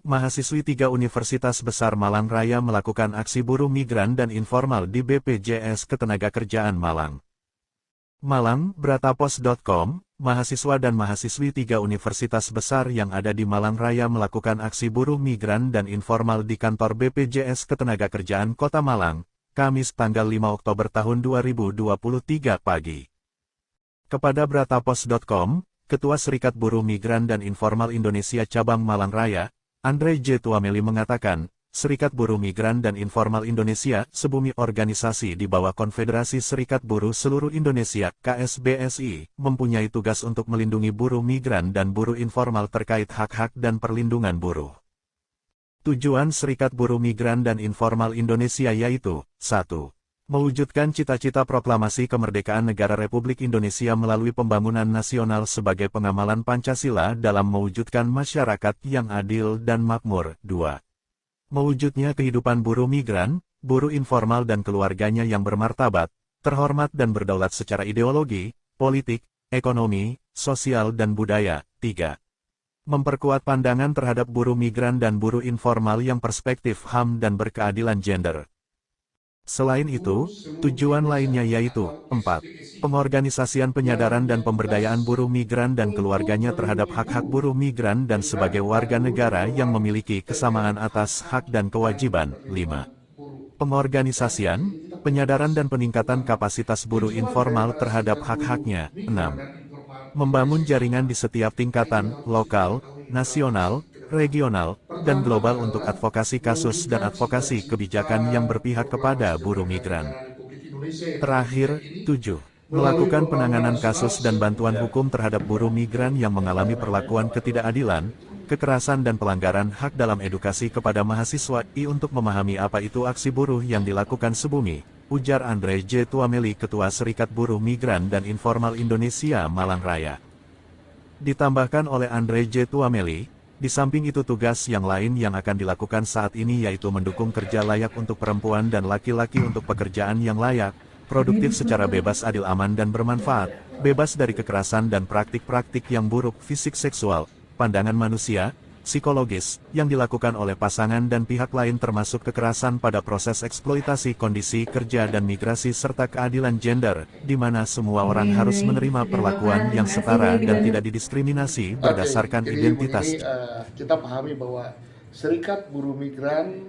Mahasiswi 3 Universitas Besar Malang Raya melakukan aksi buruh migran dan informal di BPJS Ketenagakerjaan Malang. Malang, Bratapos.com, mahasiswa dan mahasiswi 3 universitas besar yang ada di Malang Raya melakukan aksi buruh migran dan informal di kantor BPJS Ketenagakerjaan Kota Malang, Kamis tanggal 5 Oktober tahun 2023 pagi. Kepada Bratapos.com, Ketua Serikat Buruh Migran dan Informal Indonesia Cabang Malang Raya, Andre J. Tuameli mengatakan, Serikat Buruh Migran dan Informal Indonesia, sebumi organisasi di bawah Konfederasi Serikat Buruh Seluruh Indonesia, KSBSI, mempunyai tugas untuk melindungi buruh migran dan buruh informal terkait hak-hak dan perlindungan buruh. Tujuan Serikat Buruh Migran dan Informal Indonesia yaitu, 1. Mewujudkan cita-cita proklamasi kemerdekaan negara Republik Indonesia melalui pembangunan nasional sebagai pengamalan Pancasila dalam mewujudkan masyarakat yang adil dan makmur. 2. Mewujudnya kehidupan buruh migran, buruh informal dan keluarganya yang bermartabat, terhormat dan berdaulat secara ideologi, politik, ekonomi, sosial dan budaya. 3. Memperkuat pandangan terhadap buruh migran dan buruh informal yang perspektif HAM dan berkeadilan gender. Selain itu, tujuan lainnya yaitu, 4. Pengorganisasian penyadaran dan pemberdayaan buruh migran dan keluarganya terhadap hak-hak buruh migran dan sebagai warga negara yang memiliki kesamaan atas hak dan kewajiban. 5. Pengorganisasian, penyadaran dan peningkatan kapasitas buruh informal terhadap hak-haknya. 6. Membangun jaringan di setiap tingkatan, lokal, nasional, regional, dan global untuk advokasi kasus dan advokasi kebijakan yang berpihak kepada buruh migran. Terakhir, 7. Melakukan penanganan kasus dan bantuan hukum terhadap buruh migran yang mengalami perlakuan ketidakadilan, kekerasan dan pelanggaran hak dalam edukasi kepada mahasiswa untuk memahami apa itu aksi buruh yang dilakukan sebumi, ujar Andre J. Tuameli, Ketua Serikat Buruh Migran dan Informal Indonesia Malang Raya. Ditambahkan oleh Andre J. Tuameli, di samping itu tugas yang lain yang akan dilakukan saat ini yaitu mendukung kerja layak untuk perempuan dan laki-laki untuk pekerjaan yang layak, produktif secara bebas, adil, aman dan bermanfaat, bebas dari kekerasan dan praktik-praktik yang buruk fisik, seksual, pandangan manusia, psikologis, yang dilakukan oleh pasangan dan pihak lain termasuk kekerasan pada proses eksploitasi kondisi kerja dan migrasi serta keadilan gender, di mana semua orang harus menerima perlakuan yang setara dan tidak didiskriminasi berdasarkan identitas. Kita pahami bahwa Serikat Buruh Migran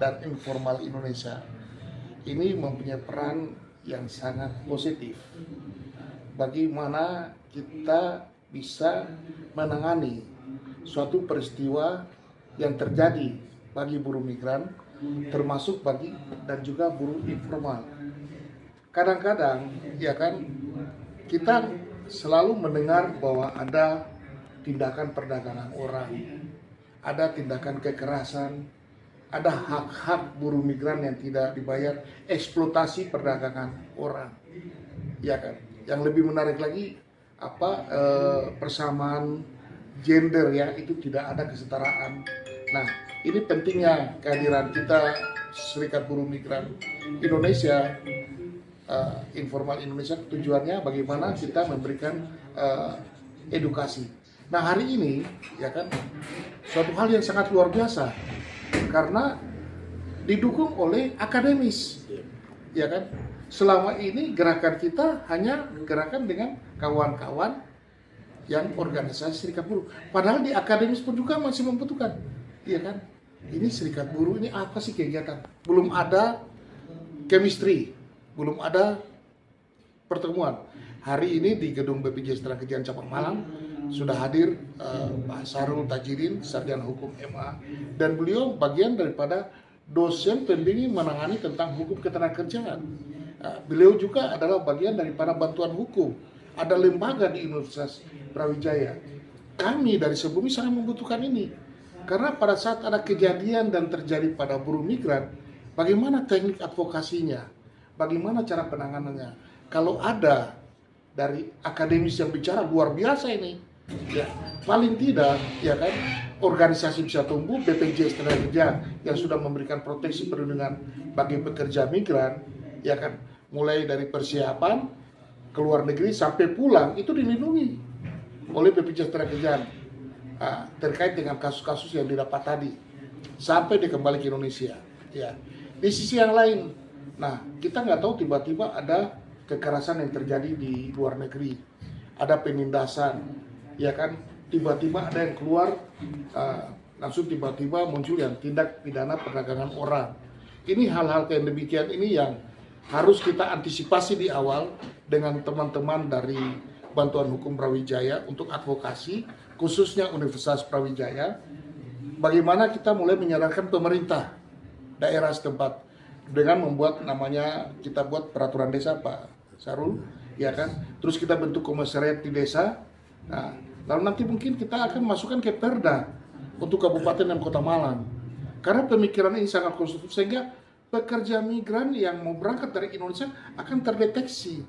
dan Informal Indonesia ini mempunyai peran yang sangat positif. Bagaimana kita bisa menangani suatu peristiwa yang terjadi bagi buruh migran, termasuk bagi dan juga buruh informal. Kadang-kadang, ya kan, kita selalu mendengar bahwa ada tindakan perdagangan orang, ada tindakan kekerasan, ada hak-hak buruh migran yang tidak dibayar, eksploitasi perdagangan orang, ya kan. Yang lebih menarik lagi, persamaan gender, ya, itu tidak ada kesetaraan. Nah, ini pentingnya kehadiran kita Serikat Buruh Migran Indonesia, Informal Indonesia, tujuannya bagaimana kita memberikan edukasi. Nah, hari ini, ya kan, suatu hal yang sangat luar biasa karena didukung oleh akademis, ya kan. Selama ini gerakan kita hanya gerakan dengan kawan-kawan yang organisasi serikat buruh. Padahal di akademis pun juga masih membutuhkan. Iya kan? Ini serikat buruh ini apa sih kegiatan? Belum ada chemistry, belum ada pertemuan. Hari ini di gedung BPJS Ketenagakerjaan Cabang Malang sudah hadir Pak Sarul Tajidin, Sarjana Hukum MA, dan beliau bagian daripada dosen pembimbing menangani tentang hukum ketenagakerjaan. Beliau juga adalah bagian daripada bantuan hukum. Ada lembaga di Universitas Brawijaya. Kami dari sebelumnya sangat membutuhkan ini. Karena pada saat ada kejadian dan terjadi pada buruh migran, bagaimana teknik advokasinya? Bagaimana cara penanganannya? Kalau ada dari akademis yang bicara luar biasa ini, ya paling tidak, ya kan, organisasi bisa tumbuh. BPJS Ketenagakerjaan yang sudah memberikan proteksi perlindungan bagi pekerja migran, ya kan, mulai dari persiapan ke luar negeri sampai pulang itu dilindungi oleh BPJS Ketenagakerjaan. terkait dengan kasus-kasus yang didapat tadi sampai dia kembali ke Indonesia. Ya, di sisi yang lain, nah kita nggak tahu tiba-tiba ada kekerasan yang terjadi di luar negeri, ada penindasan, ya kan? Tiba-tiba ada yang keluar, langsung tiba-tiba muncul yang tindak pidana perdagangan orang. Ini hal-hal kayak demikian ini yang harus kita antisipasi di awal dengan teman-teman dari Bantuan Hukum Brawijaya untuk advokasi, khususnya Universitas Brawijaya. Bagaimana kita mulai menyarankan pemerintah daerah setempat dengan membuat namanya, kita buat peraturan desa Pak Sarul, ya kan? Terus kita bentuk komisariat di desa. Nah, lalu nanti mungkin kita akan masukkan ke Perda untuk Kabupaten dan Kota Malang. Karena pemikiran ini sangat konstruktif sehingga pekerja migran yang mau berangkat dari Indonesia akan terdeteksi.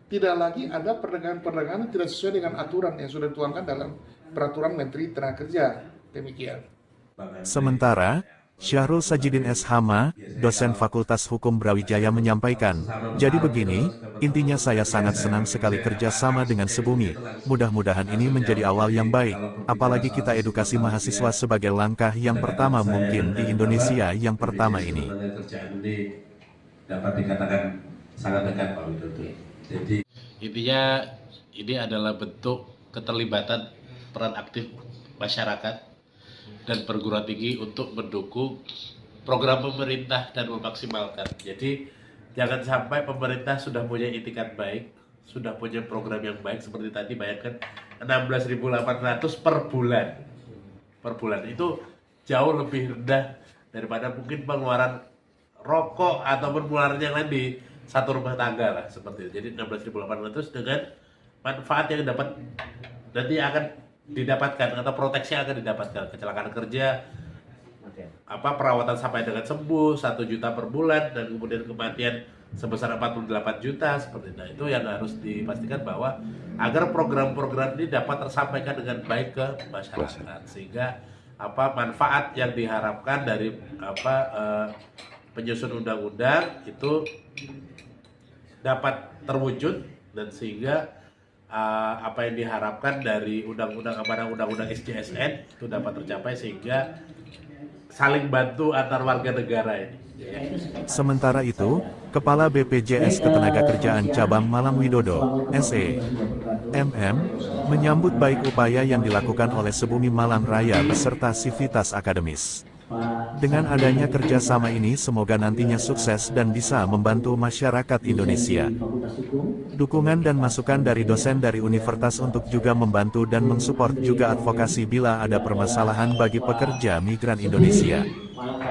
Tidak lagi ada perdagangan-perdagangan tidak sesuai dengan aturan yang sudah dituangkan dalam Peraturan Menteri Tenaga Kerja. Demikian. Sementara, Syahrul Sajidin SHama, dosen Fakultas Hukum Brawijaya menyampaikan, jadi begini, intinya saya sangat senang sekali kerja sama dengan Sebumi. Mudah-mudahan ini menjadi awal yang baik, apalagi kita edukasi mahasiswa sebagai langkah yang pertama mungkin di Indonesia yang pertama ini. Dapat dikatakan sangat dekat Pak Widodo. Jadi intinya ini adalah bentuk keterlibatan peran aktif masyarakat dan perguruan tinggi untuk mendukung program pemerintah dan memaksimalkan. Jadi jangan sampai pemerintah sudah punya itikat baik, sudah punya program yang baik seperti tadi, bayangkan 16.800 per bulan. Per bulan itu jauh lebih rendah daripada mungkin pengeluaran rokok ataupun pengeluaran yang lain di satu rumah tangga lah seperti itu. Jadi 16.800 dengan manfaat yang dapat nanti akan didapatkan atau proteksi yang akan didapatkan, kecelakaan kerja, perawatan sampai dengan sembuh 1 juta per bulan, dan kemudian kematian sebesar 48 juta seperti itu. Nah, itu yang harus dipastikan bahwa agar program-program ini dapat tersampaikan dengan baik ke masyarakat sehingga manfaat yang diharapkan dari penyusun undang-undang itu dapat terwujud, dan sehingga apa yang diharapkan dari undang-undang SJSN itu dapat tercapai sehingga saling bantu antar warga negara ini. Sementara itu, Kepala BPJS Ketenagakerjaan Cabang Malang Widodo, SE, menyambut baik upaya yang dilakukan oleh Sebumi Malang Raya beserta Sivitas Akademis. Dengan adanya kerjasama ini semoga nantinya sukses dan bisa membantu masyarakat Indonesia. Dukungan dan masukan dari dosen dari universitas untuk juga membantu dan mensupport juga advokasi bila ada permasalahan bagi pekerja migran Indonesia.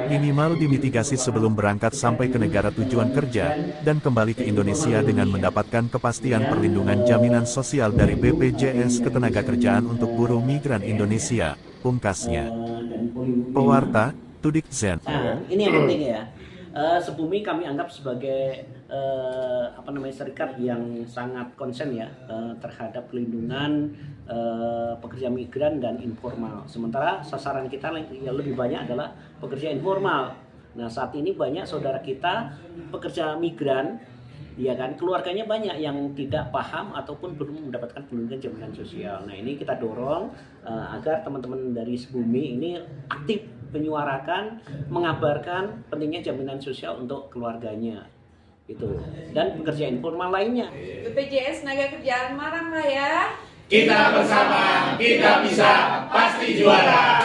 Minimal dimitigasi sebelum berangkat sampai ke negara tujuan kerja, dan kembali ke Indonesia dengan mendapatkan kepastian perlindungan jaminan sosial dari BPJS Ketenagakerjaan untuk buruh migran Indonesia, pungkasnya. Pewarta, Tudik Zen. Nah, ini yang penting ya. Sebumi kami anggap sebagai serikat yang sangat konsen ya terhadap pelindungan pekerja migran dan informal. Sementara sasaran kita yang lebih banyak adalah pekerja informal. Nah, saat ini banyak saudara kita pekerja migran, ya kan, keluarganya banyak yang tidak paham ataupun belum mendapatkan perlindungan jaminan sosial. Nah, ini kita dorong agar teman-teman dari Sebumi ini aktif menyuarakan, mengabarkan pentingnya jaminan sosial untuk keluarganya, gitu. Dan pekerja informal lainnya. BPJS Tenaga Kerjaan Malang Raya. kita bersama, kita bisa, pasti juara.